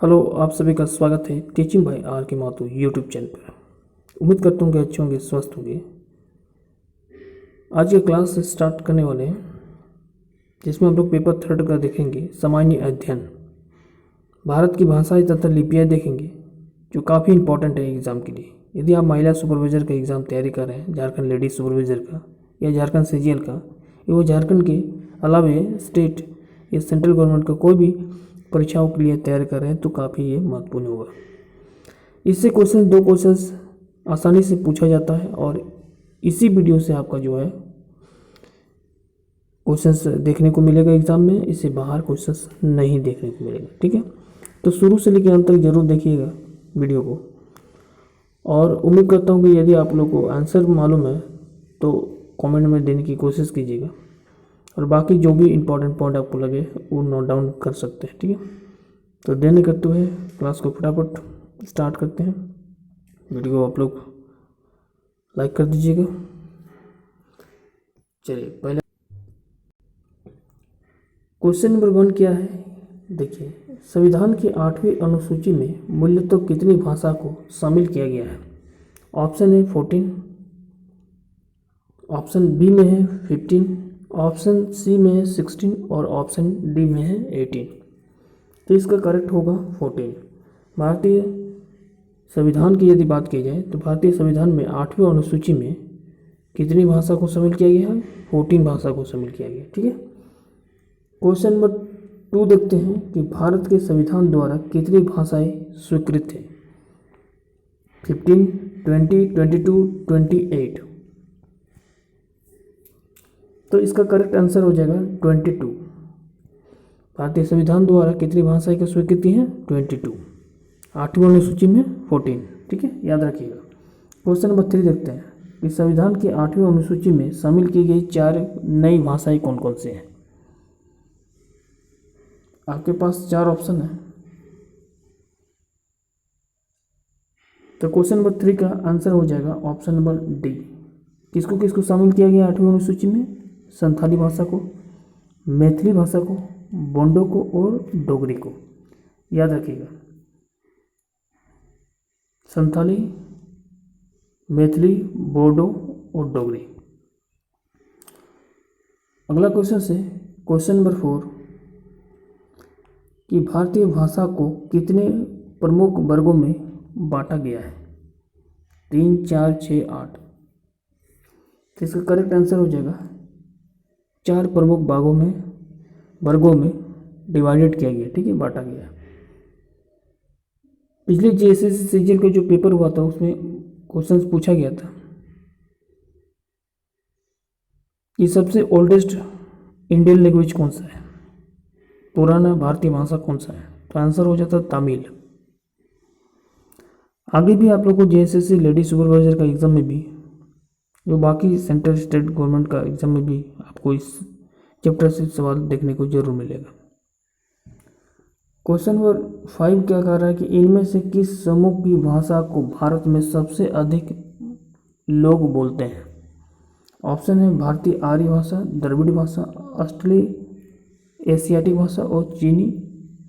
Hello, आप सभी का स्वागत है टीचिंग बाय आर के माथुर यूट्यूब चैनल पर। उम्मीद करता हूँ कि अच्छे होंगे, स्वस्थ होंगे। आज ये क्लास स्टार्ट करने वाले हैं जिसमें हम लोग पेपर 3 का देखेंगे सामान्य अध्ययन। भारत की भाषाएं तथा लिपियाँ देखेंगे जो काफ़ी इंपॉर्टेंट है एग्ज़ाम के लिए। यदि आप महिला सुपरवाइज़र का एग्ज़ाम तैयारी कर रहे हैं, झारखंड लेडीज सुपरवाइज़र का या झारखंड सीजीएल का, या वो झारखंड के अलावा स्टेट या सेंट्रल गवर्नमेंट का कोई भी परीक्षाओं के लिए तैयार कर रहे हैं तो काफ़ी ये महत्वपूर्ण होगा। इससे दो क्वेश्चंस आसानी से पूछा जाता है और इसी वीडियो से आपका जो है क्वेश्चंस देखने को मिलेगा एग्ज़ाम में। इससे बाहर क्वेश्चंस नहीं देखने को मिलेगा, ठीक है। तो शुरू से लेकर अंत तक जरूर देखिएगा वीडियो को, और उम्मीद करता हूँ कि यदि आप लोग को आंसर मालूम है तो कमेंट में देने की कोशिश कीजिएगा, और बाकी जो भी इम्पोर्टेंट पॉइंट आपको लगे वो नोट डाउन कर सकते हैं, ठीक है। तो देर नहीं करते हुए क्लास को फटाफट स्टार्ट करते हैं। वीडियो को आप लोग लाइक कर दीजिएगा। चलिए, पहले क्वेश्चन नंबर 1 क्या है, देखिए। संविधान की 8वीं अनुसूची में मूलतः कितनी भाषा को शामिल किया गया है? ऑप्शन है 14, ऑप्शन बी में है 15, ऑप्शन सी में है 16 और ऑप्शन डी में है 18। तो इसका करेक्ट होगा 14। भारतीय संविधान की यदि बात की जाए तो भारतीय संविधान में 8वीं अनुसूची में कितनी भाषा को शामिल किया गया है? 14 भाषा को शामिल किया गया, ठीक है। क्वेश्चन नंबर 2 देखते हैं कि भारत के संविधान द्वारा कितनी भाषाएं स्वीकृत हैं? 15, 20, 22, 28। तो इसका करेक्ट आंसर हो जाएगा 22। भारतीय संविधान द्वारा कितनी भाषाएं की स्वीकृति है? 22। 8वीं अनुसूची में 14, ठीक है, याद रखिएगा। क्वेश्चन नंबर 3 देखते हैं कि संविधान की 8वीं अनुसूची में शामिल की गई 4 नई भाषाएं कौन कौन सी हैं? आपके पास 4 ऑप्शन है। तो क्वेश्चन नंबर 3 का आंसर हो जाएगा ऑप्शन नंबर डी। किसको किसको शामिल किया गया 8वीं अनुसूची में? संथाली भाषा को, मैथिली भाषा को, बोंडो को और डोगरी को। याद रखिएगा, संथाली, मैथिली, बोडो और डोगरी। अगला क्वेश्चन से क्वेश्चन नंबर 4 कि भारतीय भाषा को कितने प्रमुख वर्गों में बांटा गया है? 3, 4, 6, 8। तो इसका करेक्ट आंसर हो जाएगा 4 प्रमुख वर्गों में डिवाइडेड किया गया, ठीक है, बांटा गया। पिछले जेएसएससी सीजीएल का जो पेपर हुआ था उसमें क्वेश्चंस पूछा गया था कि सबसे ओल्डेस्ट इंडियन लैंग्वेज कौन सा है, पुराना भारतीय भाषा कौन सा है? तो आंसर हो जाता तमिल। आगे भी आप लोग को जेएसएससी लेडी सुपरवाइजर का एग्जाम में भी, जो बाकी सेंट्रल स्टेट गवर्नमेंट का एग्जाम में भी आपको इस चैप्टर से सवाल देखने को जरूर मिलेगा। क्वेश्चन नंबर 5 क्या कह रहा है कि इनमें से किस समूह की भाषा को भारत में सबसे अधिक लोग बोलते हैं? ऑप्शन है भारतीय आर्य भाषा, द्रविड़ भाषा, ऑस्ट्रेलिया एशियाटिक भाषा और चीनी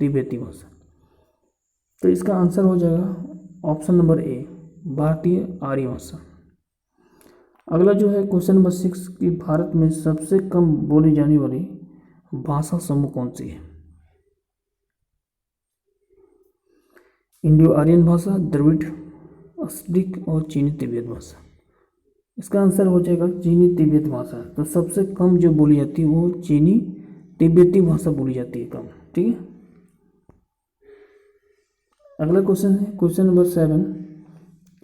तिब्बती भाषा। तो इसका आंसर हो जाएगा ऑप्शन नंबर ए, भारतीय आर्य भाषा। अगला जो है क्वेश्चन नंबर 6 कि भारत में सबसे कम बोली जाने वाली भाषा समूह कौन सी है? इंडो आर्यन भाषा, द्रविड़, ऑस्ट्रिक और चीनी तिब्बत भाषा। इसका आंसर हो जाएगा चीनी तिब्बत भाषा। तो सबसे कम जो बोली जाती है वो चीनी तिब्बती भाषा बोली जाती है कम, ठीक है। अगला क्वेश्चन है क्वेश्चन नंबर 7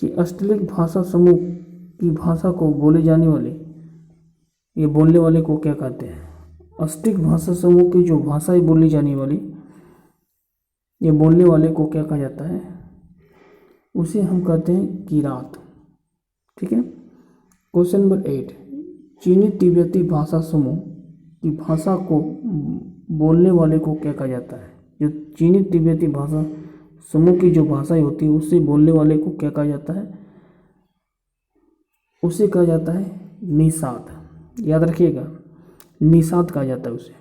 कि अष्टलिक भाषा समूह की भाषा को बोले जाने वाले ये बोलने वाले को क्या कहते हैं? अष्टलिक भाषा समूह की जो भाषाएं बोली जाने वाली ये बोलने वाले को क्या कहा जाता है? उसे हम कहते हैं किरात, ठीक है। क्वेश्चन नंबर 8 चीनी तिब्बती भाषा समूह की भाषा को बोलने वाले को क्या कहा जाता है? जो चीनी तिब्बती भाषा समूह की जो भाषाएं होती है उससे बोलने वाले को क्या कहा जाता है? उसे कहा जाता है निषाद। याद रखिएगा, निषाद कहा जाता है उसे।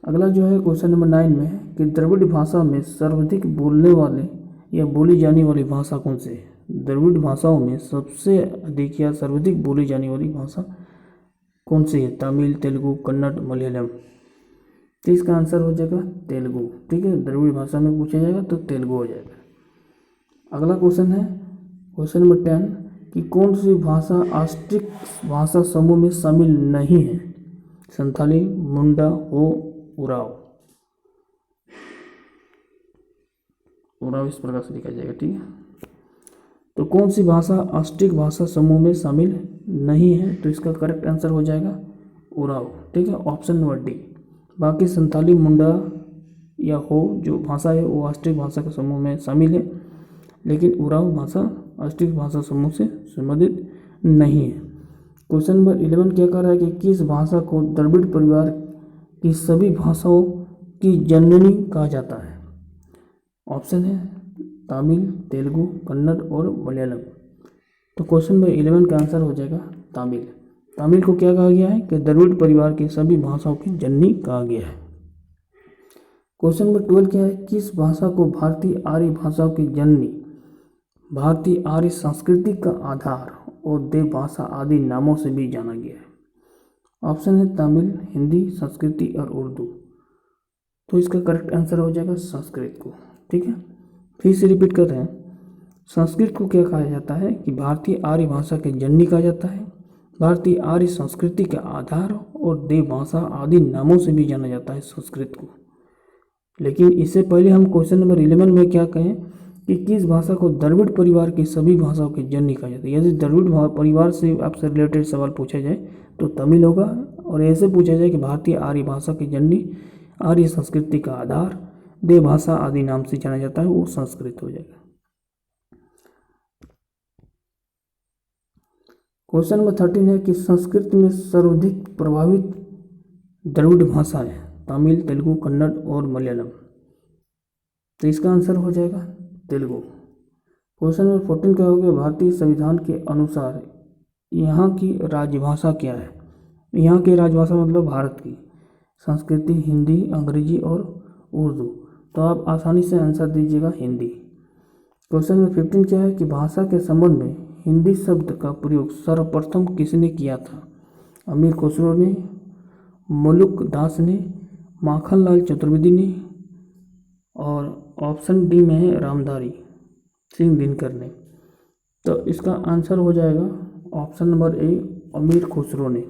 अगला जो है क्वेश्चन नंबर 9 में है कि द्रविड़ भाषा में सर्वाधिक बोलने वाले या बोली जाने वाली भाषा कौन सी है। द्रविड़ भाषाओं में सबसे अधिक या सर्वाधिक बोली जाने वाली भाषा कौन सी है। तमिल, तेलुगु, कन्नड़, मलयालम। तो इसका आंसर हो जाएगा तेलुगु। ठीक है, द्रविड़ भाषा में पूछा जाएगा तो तेलुगु हो जाएगा। अगला क्वेश्चन है क्वेश्चन नंबर 10 कि कौन सी भाषा ऑस्ट्रिक भाषा समूह में शामिल नहीं है। संथाली, मुंडा, हो, उराव। उराव इस प्रकार से लिखा जाएगा। ठीक है, तो कौन सी भाषा ऑस्ट्रिक भाषा समूह में शामिल नहीं है। तो इसका करेक्ट आंसर हो जाएगा उराव। ठीक है, ऑप्शन नंबर डी। बाकी संथाली, मुंडा या हो जो भाषा है वो ऑस्ट्रिक भाषा के समूह में शामिल है, लेकिन उराव भाषा ऑस्ट्रिक भाषा समूह से संबंधित नहीं है। क्वेश्चन नंबर 11 क्या कह रहा है कि किस भाषा को द्रविड़ परिवार की सभी भाषाओं की जननी कहा जाता है। ऑप्शन है तमिल, तेलुगु, कन्नड़ और मलयालम। तो क्वेश्चन नंबर 11 का आंसर हो जाएगा तमिल। तमिल को क्या कहा गया है कि द्रविड़ परिवार की सभी भाषाओं की जननी कहा गया है। क्वेश्चन नंबर 12 क्या है, किस भाषा को भारतीय आर्य भाषाओं की जननी, भारतीय आर्य संस्कृति का आधार और देव भाषा आदि नामों से भी जाना गया है। ऑप्शन है तमिल, हिंदी, संस्कृति और उर्दू। तो इसका करेक्ट आंसर हो जाएगा संस्कृत को। ठीक है, फिर से रिपीट कर रहे हैं। संस्कृत को क्या कहा जाता है कि भारतीय आर्य भाषा के जननी कहा जाता है, भारतीय आर्य संस्कृति का आधार और देव भाषा आदि नामों से भी जाना जाता है संस्कृत को। लेकिन इससे पहले हम क्वेश्चन नंबर 11 में क्या कहें कि किस भाषा को द्रविड़ परिवार की सभी भाषाओं की जननी कहा जाता है। यदि द्रविड़ परिवार से आपसे रिलेटेड सवाल पूछा जाए तो तमिल होगा, और ऐसे पूछा जाए कि भारतीय आर्य भाषा की जननी, आर्य संस्कृति का आधार, देव भाषा आदि नाम से जाना जाता है, वो संस्कृत हो जाएगा। क्वेश्चन नंबर 13 है कि संस्कृत में सर्वाधिक प्रभावित द्रविड़ भाषा है। तमिल, तेलुगु, कन्नड़ और मलयालम। तो इसका आंसर हो जाएगा तेलुगु। क्वेश्चन नंबर 14 क्या हो गया, भारतीय संविधान के अनुसार यहाँ की राजभाषा क्या है। यहाँ की राजभाषा मतलब भारत की। संस्कृति, हिंदी, अंग्रेजी और उर्दू। तो आप आसानी से आंसर दीजिएगा हिंदी। क्वेश्चन नंबर 15 क्या है कि भाषा के संबंध में हिंदी शब्द का प्रयोग सर्वप्रथम किसने किया था। अमीर खुसरो ने, मलुक दास ने, माखनलाल चतुर्वेदी ने, और ऑप्शन डी में है रामधारी सिंह दिनकर ने। तो इसका आंसर हो जाएगा ऑप्शन नंबर ए, अमीर खुसरो ने।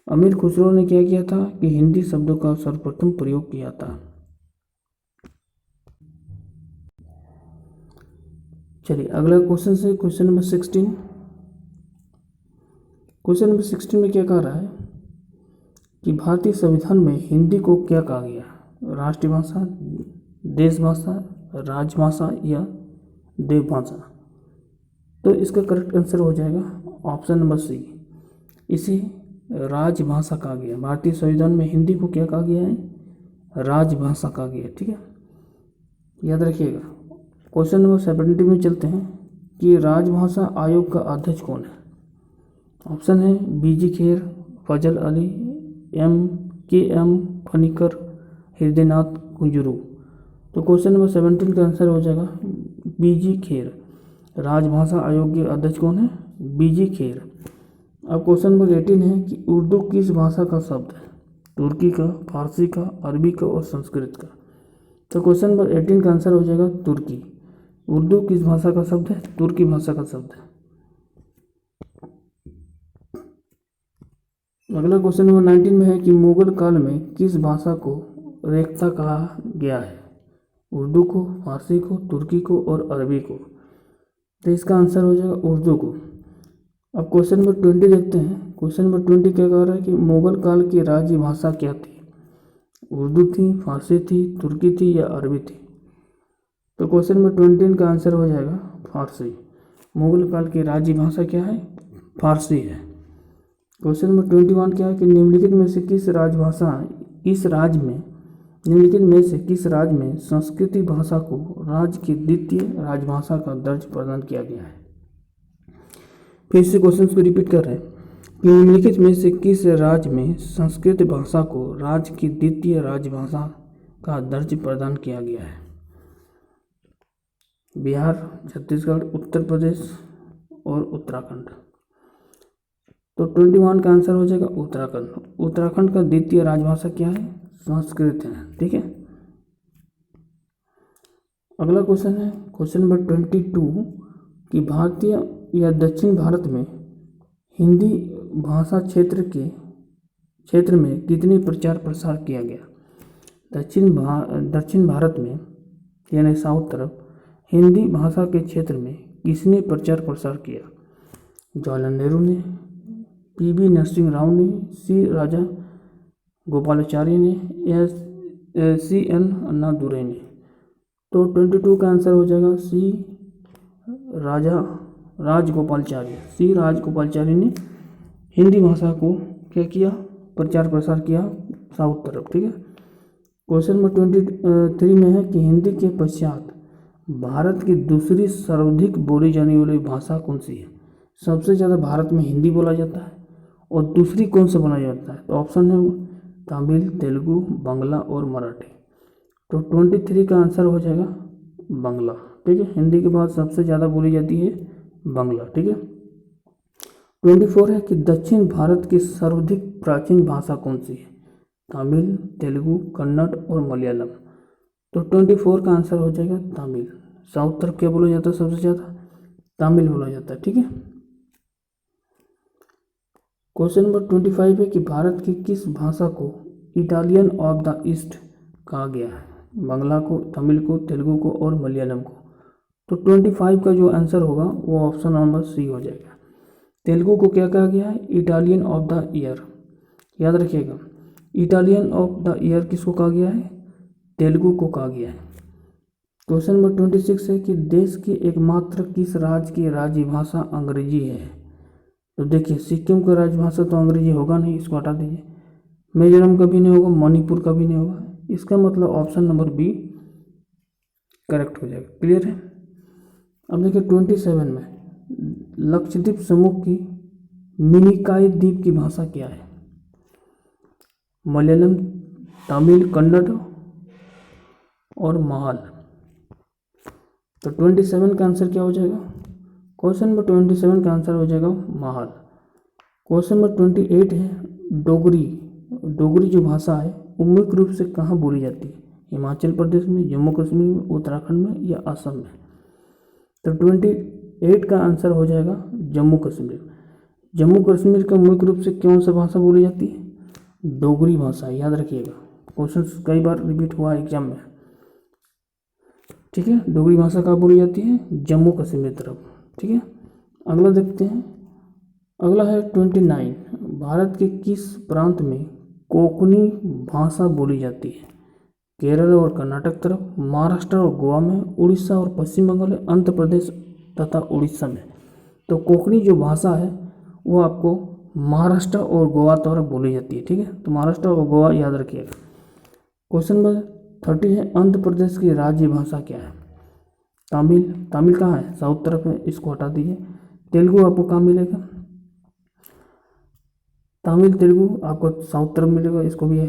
अमीर खुसरो ने क्या किया था कि हिंदी शब्दों का सर्वप्रथम प्रयोग किया था। चलिए अगला क्वेश्चन से क्वेश्चन नंबर 16। क्वेश्चन नंबर 16 में क्या कह रहा है कि भारतीय संविधान में हिंदी को क्या कहा गया, राष्ट्रीय भाषा, देश भाषा, राजभाषा या देव भाषा। तो इसका करेक्ट आंसर हो जाएगा ऑप्शन नंबर सी, इसे राजभाषा कहा गया। भारतीय संविधान में हिंदी को क्या कहा गया है, राजभाषा कहा गया। ठीक है, याद रखिएगा। क्वेश्चन नंबर 17 में चलते हैं कि राजभाषा आयोग का अध्यक्ष कौन है। ऑप्शन है बीजी खेर, फजल अली, KM फनीकर, हृदयनाथ कुंजरू। तो क्वेश्चन नंबर 17 का आंसर हो जाएगा बीजी खेर। राजभाषा आयोग के अध्यक्ष कौन है, बीजी खेर। अब क्वेश्चन नंबर 18 है कि उर्दू किस भाषा का शब्द है, तुर्की का, फारसी का, अरबी का और संस्कृत का। तो क्वेश्चन नंबर 18 का आंसर हो जाएगा तुर्की। उर्दू किस भाषा का शब्द है, तुर्की भाषा का शब्द है। अगला क्वेश्चन नंबर 19 में है कि मुगल काल में किस भाषा को रेख्ता कहा गया है, उर्दू को, फारसी को, तुर्की को और अरबी को। तो इसका आंसर हो जाएगा उर्दू को। अब क्वेश्चन नंबर 20 देखते हैं। क्वेश्चन नंबर 20 क्या कह रहा है कि मुगल काल की राज्य भाषा क्या थी, उर्दू थी, फारसी थी, तुर्की थी या अरबी थी। तो क्वेश्चन नंबर 20 का आंसर हो जाएगा फारसी। मुगल काल की राज्य भाषा क्या है, फारसी है। क्वेश्चन नंबर 21 क्या है कि निम्नलिखित में से किस राज्य में संस्कृत भाषा को राज्य की द्वितीय राजभाषा का दर्ज प्रदान किया गया है। फिर से क्वेश्चन को रिपीट कर रहे हैं। कि निम्नलिखित में से किस राज्य में संस्कृत भाषा को राज्य की द्वितीय राजभाषा का दर्ज प्रदान किया गया है? बिहार, छत्तीसगढ़, उत्तर प्रदेश और उत्तराखंड। तो 21 का आंसर हो जाएगा उत्तराखंड। उत्तराखंड का द्वितीय राजभाषा क्या है? संस्कृत है। ठीक है। अगला क्वेश्चन है क्वेश्चन नंबर 22 कि भारतीय या दक्षिण भारत में हिंदी भाषा क्षेत्र में कितने प्रचार प्रसार किया गया? दक्षिण भारत में यानी साउथ तरफ हिंदी भाषा के क्षेत्र में किसने प्रचार प्रसार किया? जवाहरलाल नेहरू ने, पीवी नरसिंह राव ने, सी राजा गोपालाचारी ने या CN अन्नादुरई ने? तो 22 का आंसर हो जाएगा सी राजगोपालाचारी। सी राजगोपालाचारी ने हिंदी भाषा को क्या किया? प्रचार प्रसार किया साउथ तरफ। ठीक है। क्वेश्चन नंबर 23 में है कि हिंदी के पश्चात भारत की दूसरी सर्वाधिक बोली जाने वाली भाषा कौन सी है? सबसे ज़्यादा भारत में हिंदी बोला जाता है और दूसरी कौन सा बोला जाता है? तो ऑप्शन है तमिल, तेलुगु, बांग्ला और मराठी। तो 23 का आंसर हो जाएगा बांग्ला। ठीक है। हिंदी के बाद सबसे ज़्यादा बोली जाती है बांग्ला। ठीक है। 24 है कि दक्षिण भारत की सर्वाधिक प्राचीन भाषा कौन सी है? तमिल, तेलुगु, कन्नड़ और मलयालम। तो 24 का आंसर हो जाएगा तमिल। साउथ तरफ क्या बोला जाता है? सबसे ज़्यादा तमिल बोला जाता है। ठीक है। क्वेश्चन नंबर 25 है कि भारत की किस भाषा को इटालियन ऑफ द ईस्ट कहा गया है? बांग्ला को, तमिल को, तेलुगु को और मलयालम को। तो 25 का जो आंसर होगा वो ऑप्शन नंबर सी हो जाएगा। तेलुगु को क्या कहा गया है? Italian of the year. याद रखिएगा, इटालियन ऑफ द ईयर किसको कहा गया है? तेलुगु को कहा गया है। क्वेश्चन नंबर 26 है कि देश की एकमात्र किस राज्य की राजभाषा अंग्रेजी है? तो देखिए, सिक्किम का राजभाषा तो अंग्रेजी होगा नहीं, इसको हटा दीजिए। मिजोरम का भी नहीं होगा, मणिपुर का भी नहीं होगा। इसका मतलब ऑप्शन नंबर बी करेक्ट हो जाएगा। क्लियर है। अब देखिए 27 में लक्षद्वीप समूह की मिनिकॉय द्वीप की भाषा क्या है? मलयालम, तमिल, कन्नड़ और महाल। तो 27 का आंसर क्या हो जाएगा? क्वेश्चन नंबर 27 का आंसर हो जाएगा महाल। क्वेश्चन नंबर 28 है डोगरी जो भाषा है वो मुख्य रूप से कहाँ बोली जाती है? हिमाचल प्रदेश में, जम्मू कश्मीर में, उत्तराखंड में या असम में? तो 28 का आंसर हो जाएगा जम्मू कश्मीर। जम्मू कश्मीर का मुख्य रूप से कौन सा भाषा बोली जाती है? डोगरी भाषा। याद रखिएगा, क्वेश्चन कई बार रिपीट हुआ एग्जाम में। ठीक है। डोगरी भाषा कहाँ बोली जाती है? जम्मू कश्मीर तरफ। ठीक है। अगला देखते हैं। अगला है 29 भारत के किस प्रांत में कोंकणी भाषा बोली जाती है? केरल और कर्नाटक तरफ, महाराष्ट्र और गोवा में, उड़ीसा और पश्चिम बंगाल, आंध्र प्रदेश तथा उड़ीसा में। तो कोंकणी जो भाषा है वो आपको महाराष्ट्र और गोवा तरफ बोली जाती है। ठीक है। तो महाराष्ट्र और गोवा याद रखिएगा। क्वेश्चन नंबर 30 है आंध्र प्रदेश की राज्य भाषा क्या है? तमिल। तमिल कहाँ है? साउथ तरफ है, इसको हटा दीजिए। तेलुगु आपको कहाँ मिलेगा? तमिल तेलुगु आपको साउथ तरफ मिलेगा, इसको भी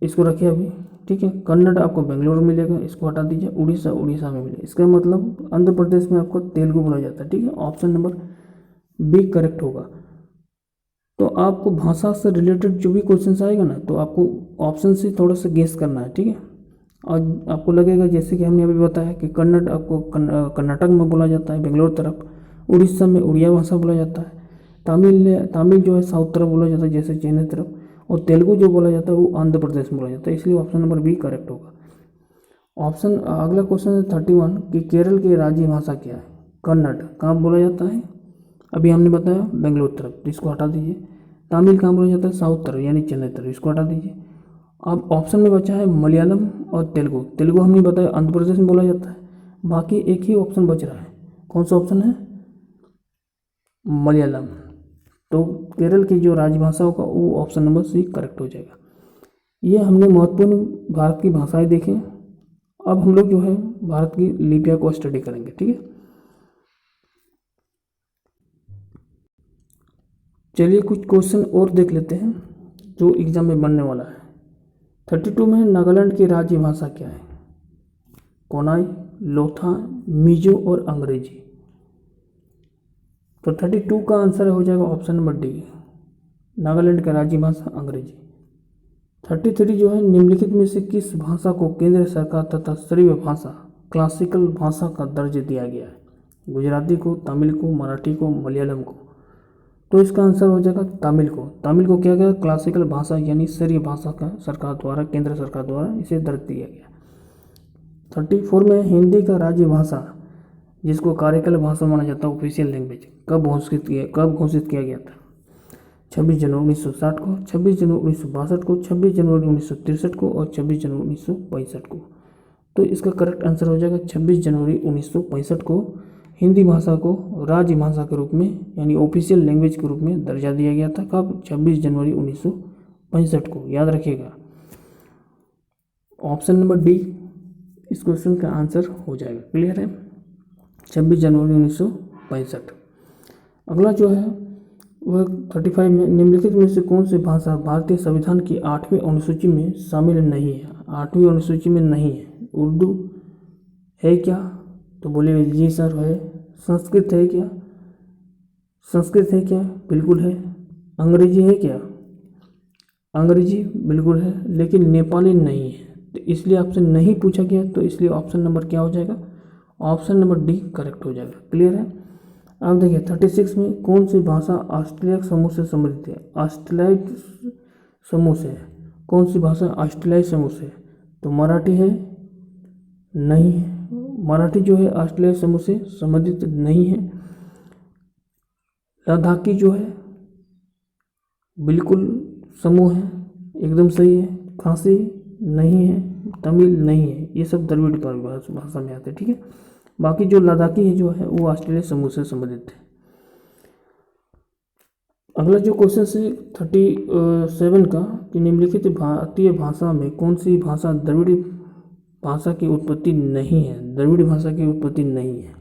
इसको रखिए अभी। ठीक है। कन्नड़ आपको बेंगलोर मिलेगा, इसको हटा दीजिए। उड़ीसा में मिलेगा। इसका मतलब आंध्र प्रदेश में आपको तेलुगु बोला जाता है। ठीक है। ऑप्शन नंबर बी करेक्ट होगा। तो आपको भाषा से रिलेटेड जो भी क्वेश्चंस आएगा ना, तो आपको ऑप्शन से थोड़ा सा गेस करना है। ठीक है। और आपको लगेगा जैसे कि हमने अभी बताया कि कन्नड़ आपको कर्नाटक में बोला जाता है, बेंगलोर तरफ। उड़ीसा में उड़िया भाषा बोला जाता है। तमिल जो है साउथ तरफ बोला जाता है, जैसे चेन्नई तरफ। और तेलुगु जो बोला जाता है वो आंध्र प्रदेश में बोला जाता है। इसलिए ऑप्शन नंबर बी करेक्ट होगा। अगला क्वेश्चन है 31 कि केरल की राज्य भाषा क्या है? कन्नड़। कहाँ बोला जाता है? अभी हमने बताया बेंगलोर तरफ, तो इसको हटा दीजिए। तमिल कहाँ बोला जाता है? साउथ तरफ यानी चेन्नई तरफ, इसको हटा दीजिए। अब ऑप्शन में बचा है मलयालम और तेलुगु। तेलुगु हमने बताया आंध्र प्रदेश में बोला जाता है। बाकी एक ही ऑप्शन बच रहा है। कौन सा ऑप्शन है? मलयालम। तो केरल की जो राजभाषा होगा वो ऑप्शन नंबर सी करेक्ट हो जाएगा। ये हमने महत्वपूर्ण भारत की भाषाएं देखी। अब हम लोग जो है भारत की लिपियां को स्टडी करेंगे। ठीक है। चलिए कुछ क्वेश्चन और देख लेते हैं जो एग्जाम में बनने वाला है। 32 में नागालैंड की राज्य भाषा क्या है? कोनाई, लोथा, मिजो और अंग्रेजी। तो 32 का आंसर हो जाएगा ऑप्शन नंबर डी, नागालैंड का राज्य भाषा अंग्रेजी। 33 जो है, निम्नलिखित में से किस भाषा को केंद्र सरकार तथा श्रेय भाषा क्लासिकल भाषा का दर्ज दिया गया है? गुजराती को, तमिल को, मराठी को, मलयालम को। तो इसका आंसर हो जाएगा तमिल को। तमिल को क्या गया? क्लासिकल भाषा यानी श्रेय भाषा का सरकार द्वारा, केंद्र सरकार द्वारा इसे दर्ज दिया गया। 34 में हिंदी का राज्य भाषा जिसको कार्यकाल भाषा माना जाता है, ऑफिशियल लैंग्वेज, कब घोषित किया गया था? 26 जनवरी 1960 को, 26 जनवरी 1962 को, 26 जनवरी 1963 को और 26 जनवरी 1965 को। तो इसका करेक्ट आंसर हो जाएगा 26 जनवरी 1965 को हिंदी भाषा को राज्य भाषा के रूप में यानी ऑफिशियल लैंग्वेज के रूप में दर्जा दिया गया था। कब? 26 जनवरी 1965 को, याद रखिएगा। ऑप्शन नंबर डी इस क्वेश्चन का आंसर हो जाएगा। क्लियर है? 26 जनवरी 1965। अगला जो है वह 35 में निम्नलिखित में से कौन सी भाषा भारतीय संविधान की 8वीं अनुसूची में शामिल नहीं है? 8वीं अनुसूची में नहीं है। उर्दू है क्या? तो बोलिए जी सर है। संस्कृत है क्या? संस्कृत है क्या? बिल्कुल है। अंग्रेजी है क्या? अंग्रेजी बिल्कुल है, लेकिन नेपाली नहीं है। तो इसलिए आपसे नहीं पूछा गया, तो इसलिए ऑप्शन नंबर क्या हो जाएगा? ऑप्शन नंबर डी करेक्ट हो जाएगा। क्लियर है? अब देखिए 36 में कौन सी भाषा ऑस्ट्रेलियाई समूह से संबंधित है? ऑस्ट्रेलियाई समूह से कौन सी भाषा ऑस्ट्रेलियाई समूह से? तो मराठी है? नहीं है, मराठी जो है ऑस्ट्रेलियाई समूह से संबंधित नहीं है। लद्दाखी जो है बिल्कुल समूह है, एकदम सही है। खासी नहीं है, तमिल नहीं है, ये सब द्रविड़ भाषा में आते हैं। ठीक है, बाकी जो लद्दाखी है जो है वो ऑस्ट्रेलियाई समूह से संबंधित है। अगला जो क्वेश्चन है 37 का कि निम्नलिखित भारतीय भाषा में कौन सी भाषा द्रविड़ भाषा की उत्पत्ति नहीं है? द्रविड़ भाषा की उत्पत्ति नहीं है।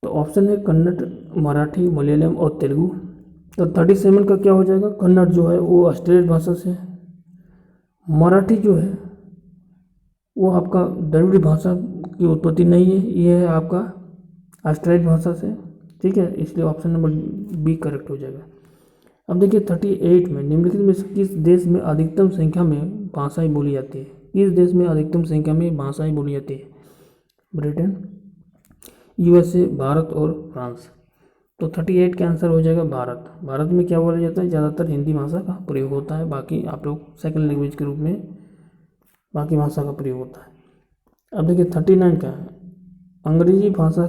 तो ऑप्शन है कन्नड़, मराठी, मलयालम और तेलुगु। तो 37 का क्या हो जाएगा? कन्नड़ जो है वो ऑस्ट्रेलियाई भाषा से, मराठी जो है वो आपका द्रविड़ भाषा की उत्पत्ति नहीं है, ये है आपका ऑस्ट्रेलियाई भाषा से। ठीक है, इसलिए ऑप्शन नंबर बी करेक्ट हो जाएगा। अब देखिए 38 में निम्नलिखित में से किस देश में अधिकतम संख्या में भाषाएं बोली जाती है? किस देश में अधिकतम संख्या में भाषाएं बोली जाती है? ब्रिटेन, यूएसए, भारत और फ्रांस। तो 38 का आंसर हो जाएगा भारत। भारत में क्या बोला जाता है? ज़्यादातर हिंदी भाषा का प्रयोग होता है, बाकी आप लोग सेकंड लैंग्वेज के रूप में बाकी भाषा का प्रयोग होता है। अब देखिए 39 का है, अंग्रेजी भाषा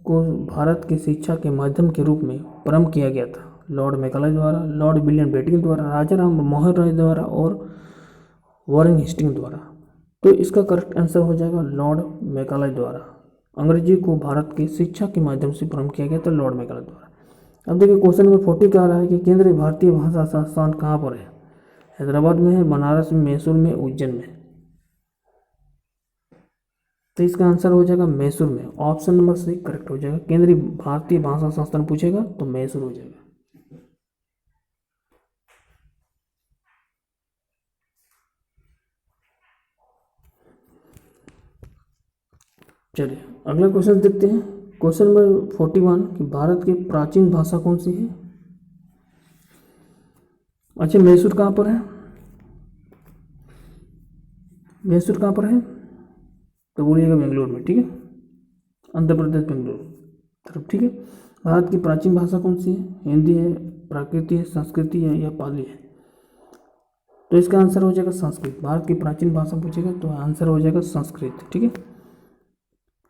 को भारत की शिक्षा के माध्यम के रूप में प्रारंभ किया गया था। लॉर्ड मैकाले द्वारा, लॉर्ड विलियम बेंटिंक द्वारा, राजा राम मोहन राय द्वारा और वॉरेन हेस्टिंग्स द्वारा। तो इसका करेक्ट आंसर हो जाएगा लॉर्ड मैकाले द्वारा। अंग्रेजी को भारत की शिक्षा के माध्यम से प्रारंभ किया गया था लॉर्ड मैकाले द्वारा। अब देखिए क्वेश्चन नंबर 40 क्या आ रहा है कि केंद्रीय भारतीय भाषा संस्थान कहाँ पर है? हैदराबाद में है, बनारस में, मैसूर में, उज्जैन में। तो इसका आंसर हो जाएगा मैसूर में। ऑप्शन नंबर सी करेक्ट हो जाएगा। केंद्रीय भारतीय भाषा संस्थान पूछेगा तो मैसूर हो जाएगा। चलिए अगला क्वेश्चन देखते हैं। क्वेश्चन नंबर 41 कि भारत की प्राचीन भाषा कौन सी है? अच्छा, मैसूर कहाँ पर है? मैसूर कहाँ पर है? तो बोलिएगा बेंगलोर में। ठीक है, आंध्र प्रदेश बेंगलोर तरफ। ठीक है, भारत की प्राचीन भाषा कौन सी है? हिंदी है, प्राकृत है, संस्कृति है या पाली है? तो इसका आंसर हो जाएगा संस्कृत। भारत की प्राचीन भाषा पूछेगा तो आंसर हो जाएगा संस्कृत। ठीक है,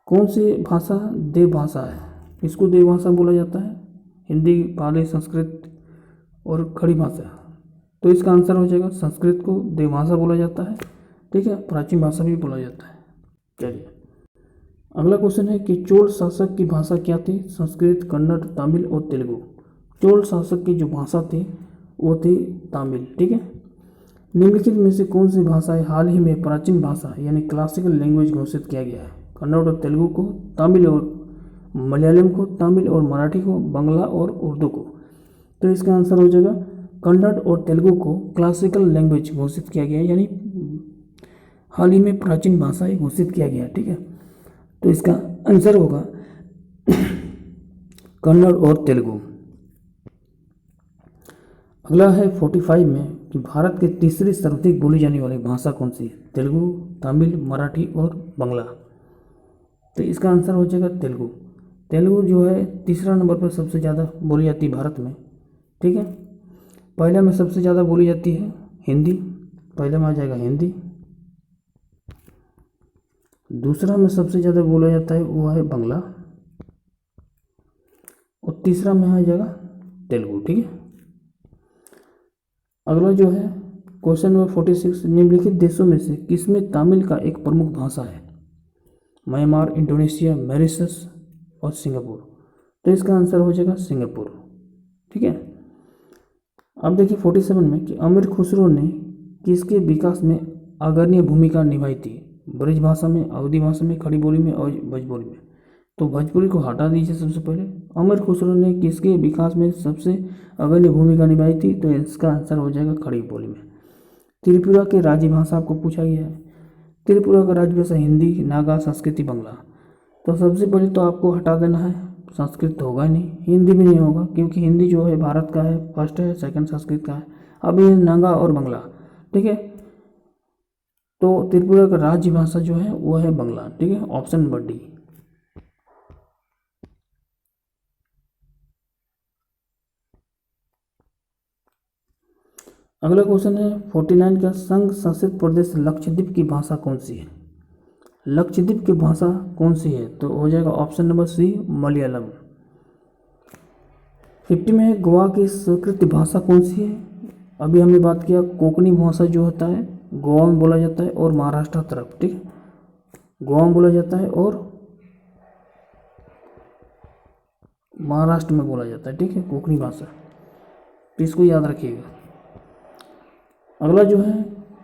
कौन सी भाषा देव भाषा है? इसको देव भाषा बोला जाता है? हिंदी, पाली, संस्कृत और खड़ी भाषा। तो इसका आंसर हो जाएगा संस्कृत को देव भाषा बोला जाता है। ठीक है, प्राचीन भाषा भी बोला जाता है। चलिए अगला क्वेश्चन है कि चोल शासक की भाषा क्या थी? संस्कृत, कन्नड़, तमिल और तेलुगु। चोल शासक की जो भाषा थी वो थी तमिल। ठीक है, निम्नलिखित में से कौन सी भाषाएं हाल ही में प्राचीन भाषा यानी क्लासिकल लैंग्वेज घोषित किया गया है? कन्नड़ और तेलुगु को, तमिल और मलयालम को, तमिल और मराठी को, बांग्ला और उर्दू को। तो इसका आंसर हो जाएगा कन्नड़ और तेलुगु को क्लासिकल लैंग्वेज घोषित किया गया है, यानी हाल ही में प्राचीन भाषाएं घोषित किया गया। ठीक है, तो इसका आंसर होगा कन्नड़ और तेलुगु। अगला है 45 में कि भारत की तीसरी सर्वाधिक बोली जाने वाली भाषा कौन सी है? तेलुगु, तमिल, मराठी और बांग्ला। तो इसका आंसर हो जाएगा तेलुगु। तेलुगु जो है तीसरा नंबर पर सबसे ज़्यादा बोली जाती है भारत में। ठीक है, पहले में सबसे ज़्यादा बोली जाती है हिंदी, पहले में आ जाएगा हिंदी। दूसरा में सबसे ज़्यादा बोला जाता है वो है बांग्ला, और तीसरा में आ जाएगा तेलुगु। ठीक है, अगला जो है क्वेश्चन नंबर 46, निम्नलिखित देशों में से किसमें तमिल का एक प्रमुख भाषा है? म्यांमार, इंडोनेशिया, मॉरिशस और सिंगापुर। तो इसका आंसर हो जाएगा सिंगापुर। ठीक है, अब देखिए 47 में कि अमीर खुसरो ने किसके विकास में अग्रणी भूमिका निभाई थी? ब्रज भाषा में, अवधी भाषा में, खड़ी बोली में और भोजपुरी में। तो भोजपुरी को हटा दीजिए सबसे पहले। अमीर खुसरो ने किसके विकास में सबसे अग्रणी भूमिका निभाई थी? तो इसका आंसर हो जाएगा खड़ी बोली में। त्रिपुरा के राज्य भाषा आपको पूछा गया है। त्रिपुरा का राज्य भाषा हिंदी, नागा, संस्कृति, बांग्ला। तो सबसे पहले तो आपको हटा देना है, संस्कृत तो होगा ही नहीं, हिंदी भी नहीं होगा, क्योंकि हिंदी जो है भारत का है, फर्स्ट है, सेकंड संस्कृत का है। अब ये नागा और बांग्ला। ठीक है, तो त्रिपुरा का राज्य भाषा जो है वो है बांग्ला। ठीक है, ऑप्शन नंबर डी। अगला क्वेश्चन है 49 का, संघ शासित प्रदेश लक्षद्वीप की भाषा कौन सी है? लक्षद्वीप की भाषा कौन सी है? तो हो जाएगा ऑप्शन नंबर सी, मलयालम। 50 में है, गोवा की स्वीकृत भाषा कौन सी है? अभी हमने बात किया कोंकणी भाषा जो होता है गोवा में बोला जाता है और महाराष्ट्र तरफ। ठीक है, गोवा में बोला जाता है और महाराष्ट्र में बोला जाता है। ठीक है, कोंकणी भाषा, तो इसको याद रखिएगा। अगला जो है,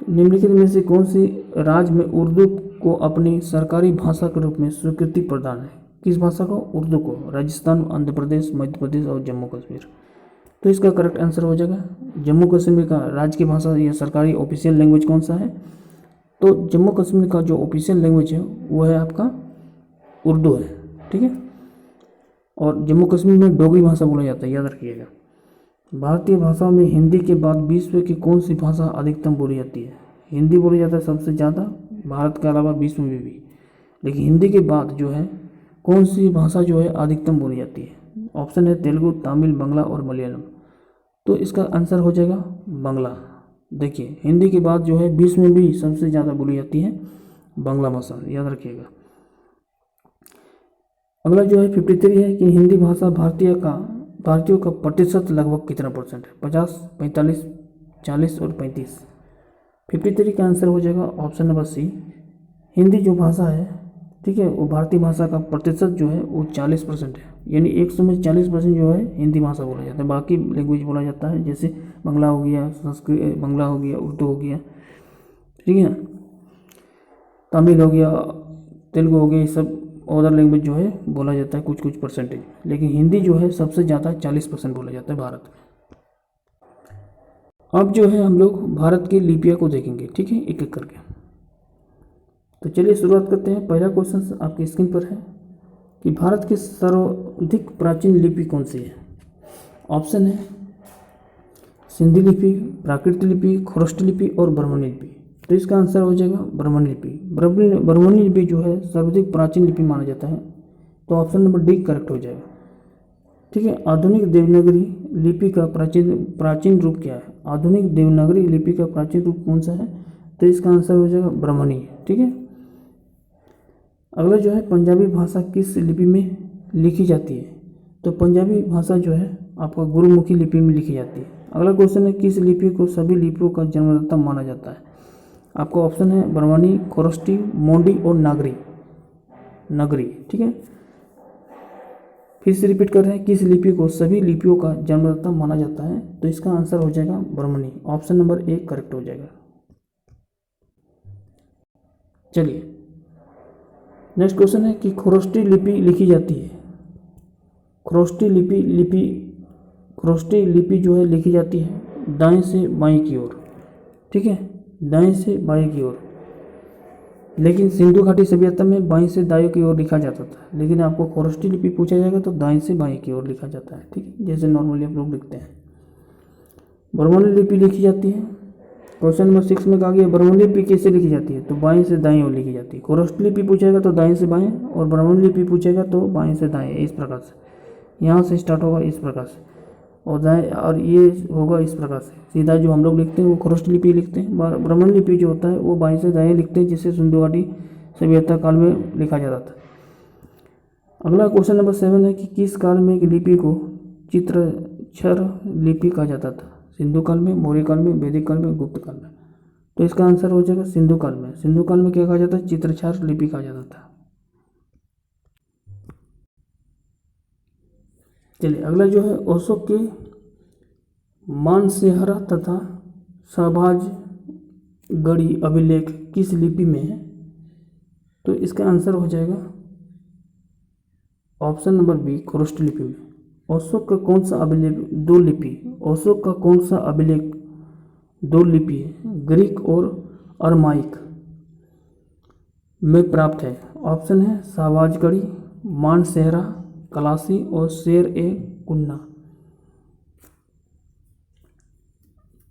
निम्नलिखित में से कौन सी राज्य में उर्दू को अपनी सरकारी भाषा के रूप में स्वीकृति प्रदान है? किस भाषा को? उर्दू को। राजस्थान, आंध्र प्रदेश, मध्य प्रदेश और जम्मू कश्मीर। तो इसका करेक्ट आंसर हो जाएगा जम्मू कश्मीर का राज्य की भाषा या सरकारी ऑफिशियल लैंग्वेज कौन सा है? तो जम्मू कश्मीर का जो ऑफिशियल लैंग्वेज है वो है आपका उर्दू है। ठीक है, और जम्मू कश्मीर में डोगरी भाषा बोला जाता है, याद रखिएगा। भारतीय भाषाओं में हिंदी के बाद विश्व की कौन सी भाषा अधिकतम बोली जाती है? हिंदी बोली जाता है सबसे ज़्यादा, भारत के अलावा विश्व में भी। लेकिन हिंदी के बाद जो है कौन सी भाषा जो है अधिकतम बोली जाती है? ऑप्शन है तेलुगु, तमिल, बांग्ला और मलयालम। तो इसका आंसर हो जाएगा बांग्ला। देखिए हिंदी के बाद जो है विश्व में भी सबसे ज़्यादा बोली जाती है बांग्ला भाषा, याद रखिएगा। अगला जो है 53 है कि हिंदी भाषा भारतीयों का प्रतिशत लगभग कितना परसेंट है? 50, 45, 40 और 35। 53 का आंसर हो जाएगा ऑप्शन नंबर सी। हिंदी जो भाषा है, ठीक है, वो भारतीय भाषा का प्रतिशत जो है वो 40% है, यानी 100 में 40% जो है हिंदी भाषा बोला जाता है, बाकी लैंग्वेज बोला जाता है, जैसे बांग्ला हो गया, संस्कृत बांग्ला हो गया, उर्दू हो गया, ठीक है, तमिल हो गया, तेलुगु हो गया, ये सब अदर लैंग्वेज जो है बोला जाता है कुछ कुछ परसेंटेज। लेकिन हिंदी जो है सबसे ज़्यादा 40% बोला जाता है भारत में। अब जो है हम लोग भारत की लिपियाँ को देखेंगे, ठीक है, एक एक करके। तो चलिए शुरुआत करते हैं। पहला क्वेश्चन आपकी स्क्रीन पर है कि भारत की सर्वाधिक प्राचीन लिपि कौन सी है? ऑप्शन है सिंधी लिपि, प्राकृत लिपि, खरोष्ट लिपि और ब्राह्मणी लिपि। तो इसका आंसर हो जाएगा ब्राह्मणी लिपि। ब्राह्मणी लिपि जो है सर्वाधिक प्राचीन लिपि माना जाता है, तो ऑप्शन नंबर डी करेक्ट हो जाएगा। ठीक है, आधुनिक देवनागरी लिपि का प्राचीन रूप क्या है? आधुनिक देवनागरी लिपि का प्राचीन रूप कौन सा है? तो इसका आंसर हो जाएगा ब्राह्मणी। ठीक है, अगला जो है पंजाबी भाषा किस लिपि में लिखी जाती है? तो पंजाबी भाषा जो है आपका गुरुमुखी लिपि में लिखी जाती है। अगला क्वेश्चन है किस लिपि को सभी लिपियों का जन्मदाता माना जाता है? आपका ऑप्शन है ब्राह्मणी, खरोष्टी, मोंडी और नगरी। ठीक है, फिर से रिपीट कर रहे हैं, किस लिपि को सभी लिपियों का जन्मदाता माना जाता है? तो इसका आंसर हो जाएगा ब्राह्मणी। ऑप्शन नंबर ए करेक्ट हो जाएगा। चलिए नेक्स्ट क्वेश्चन है कि खरोष्टी लिपि लिखी जाती है। खरोष्टी खरोष्टी लिपि जो है लिखी जाती है दाएं से बाएं की ओर, ठीक है, दाएं से बाएं की ओर। लेकिन सिंधु घाटी सभ्यता में बाएं से दाएं की ओर लिखा जाता था, लेकिन आपको खरोष्टी लिपि पूछा जाएगा तो दाएं से बाएं की ओर लिखा जाता है, ठीक है, जैसे नॉर्मली आप लोग लिखते हैं। बर्मन लिपि लिखी जाती है। क्वेश्चन नंबर 6 में कहा गया बर्मन लिपि कैसे लिखी जाती है, तो बाएं से दाएं ओर लिखी जाती है। खरोष्टी लिपि पूछेगा तो दाएं से बाएं, और बर्मन लिपि पूछेगा तो बाएं से दाएं, इस प्रकार से। यहाँ से स्टार्ट होगा इस प्रकार से, और दाएं, और ये होगा इस प्रकार से। सीधा जो हम लोग लिखते हैं वो खरोष्टी लिपि लिखते हैं। बर्मन लिपि जो होता है वो बाएं से दाएं लिखते हैं, जिसे सिंधु घाटी सभ्यता काल में लिखा जाता था। अगला क्वेश्चन नंबर 7 है कि किस काल में एक लिपि को चित्रक्षर लिपि कहा जाता था? सिंधु काल में, मौर्य काल में, वैदिक काल में, गुप्त काल में। तो इसका आंसर हो जाएगा सिंधु काल में। सिंधु काल में क्या कहा जाता है? चित्रक्षर लिपि कहा जाता था। चलिए अगला जो है अशोक के मानसेहरा तथा सभाजगढ़ी अभिलेख किस लिपि में है? तो इसका आंसर हो जाएगा ऑप्शन नंबर बी, खरोष्टी लिपि में। अशोक का कौन सा अभिलेख दो लिपि, अशोक का कौन सा अभिलेख दो लिपि है, ग्रीक और अरमाइक में प्राप्त है? ऑप्शन है सभाजगढ़ी, मानसेहरा, कलासी और शेर ए कुन्ना।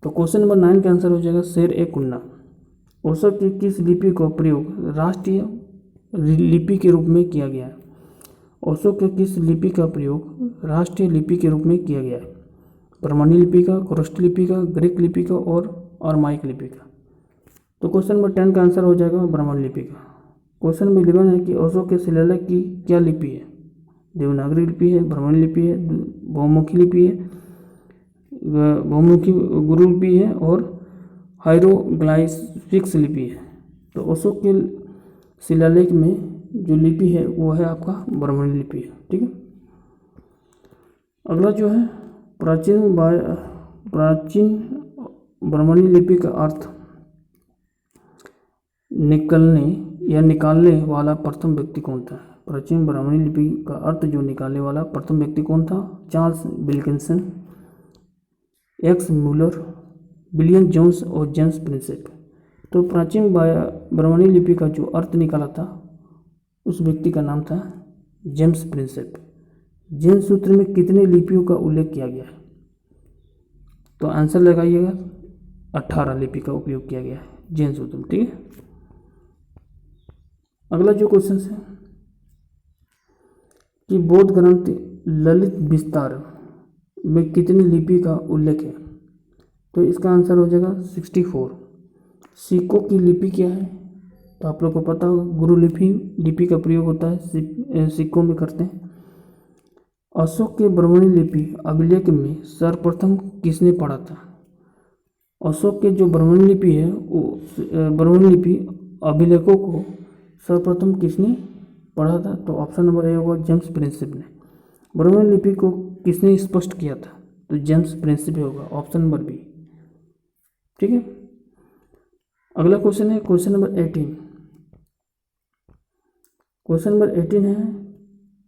तो क्वेश्चन नंबर 9 का आंसर हो जाएगा शेर ए कुन्ना। अशोक की किस लिपि का प्रयोग राष्ट्रीय लिपि के रूप में किया गया है? अशोक के किस लिपि का प्रयोग राष्ट्रीय लिपि के रूप में किया गया है? बर्मनी लिपि का, खरोष्टी लिपि का, ग्रीक लिपि का और अरमाइक लिपि का। तो क्वेश्चन नंबर 10 का आंसर हो जाएगा बर्मन लिपि का। क्वेश्चन नंबर 11 है कि अशोक के शिलालेख की क्या लिपि है? देवनागरी लिपि है, बर्मन लिपि है, बहुमुखी लिपि है, बहुमुखी गुरु लिपि है और हायरोग्लाइफिक्स लिपि है। तो अशोक के शिलालेख में जो लिपि है वो है आपका बर्मनी लिपि है, ठीक है। अगला जो है प्राचीन बर्मनी लिपि का अर्थ निकालने वाला प्रथम व्यक्ति कौन था? प्राचीन बर्मनी लिपि का अर्थ जो निकालने वाला प्रथम व्यक्ति कौन था? Charles Wilkinson, Max Muller, William Jones और जेम्स प्रिंसेप। तो प्राचीन बर्मनी लिपि का जो अर्थ निकाला था उस व्यक्ति का नाम था जेम्स प्रिंसेप। जैन सूत्र में कितने लिपियों का उल्लेख किया गया है? तो आंसर लगाइएगा 18 लिपि का उपयोग किया गया है जैन सूत्र में, ठीक है। अगला जो क्वेश्चन है कि बौद्ध ग्रंथ ललित विस्तार में कितनी लिपि का उल्लेख है? तो इसका आंसर हो जाएगा 64। सिक्कों की लिपि क्या है? तो आप लोग को पता होगा गुरु लिपि का प्रयोग होता है, सिक्कों में करते हैं। अशोक के बर्मनी लिपि अभिलेख में सर्वप्रथम किसने पढ़ा था? अशोक के जो बर्मनी लिपि है वो बर्मनी लिपि अभिलेखों को सर्वप्रथम किसने पढ़ा था? तो ऑप्शन नंबर ए होगा जेम्स प्रिंसेप ने। बर्मनी लिपि को किसने स्पष्ट किया था? तो जेम्स प्रिंसेप होगा, ऑप्शन नंबर बी, ठीक है। अगला क्वेश्चन है क्वेश्चन नंबर 18। क्वेश्चन नंबर 18 है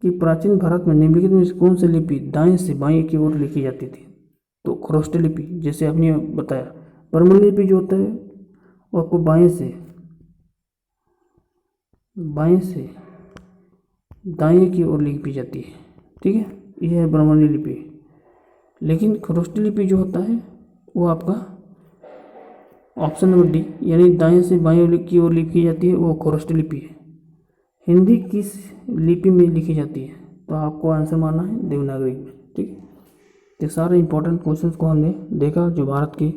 कि प्राचीन भारत में निम्नलिखित में से कौन सी लिपि दाएं से बाएं की ओर लिखी जाती थी? तो खरोष्टी लिपि, जैसे आपने बताया। बर्मन लिपि जो होता है वो आपको बाएं से दाएं की ओर लिखी जाती है, ठीक है, यह है बर्मनी लिपि। लेकिन खरोष्टी लिपि जो होता है वो आपका ऑप्शन नंबर डी यानी दाएं से बाएं की ओर लिखी जाती है, वो खरोष्टी लिपि है। हिंदी किस लिपि में लिखी जाती है? तो आपको आंसर मानना है देवनागरी में, ठीक है। ये सारे इंपॉर्टेंट क्वेश्चंस को हमने देखा जो भारत की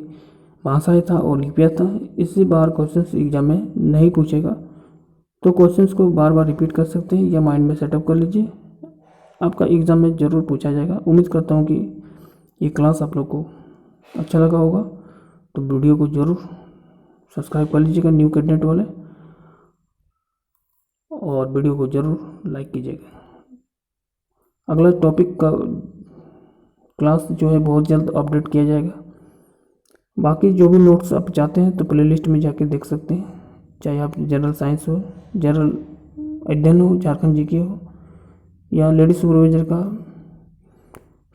भाषाएं था और लिपियाँ था। इससे बाहर क्वेश्चंस एग्जाम में नहीं पूछेगा, तो क्वेश्चंस को बार बार रिपीट कर सकते हैं या माइंड में सेटअप कर लीजिए, आपका एग्ज़ाम में ज़रूर पूछा जाएगा। उम्मीद करता हूँ कि ये क्लास आप लोग को अच्छा लगा होगा, तो वीडियो को ज़रूर सब्सक्राइब कर लीजिएगा न्यू कैडेट वाले, और वीडियो को ज़रूर लाइक कीजिएगा। अगला टॉपिक का क्लास जो है बहुत जल्द अपडेट किया जाएगा। बाकी जो भी नोट्स आप चाहते हैं तो प्लेलिस्ट में जाके देख सकते हैं, चाहे आप जनरल साइंस हो, जनरल अध्ययन हो, झारखंड जीके हो, या लेडी सुपरवाइजर का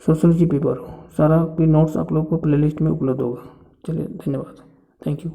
सोशियोलॉजी पेपर हो, सारा भी नोट्स आप लोगों को प्लेलिस्ट में उपलब्ध होगा। चलिए धन्यवाद, थैंक यू।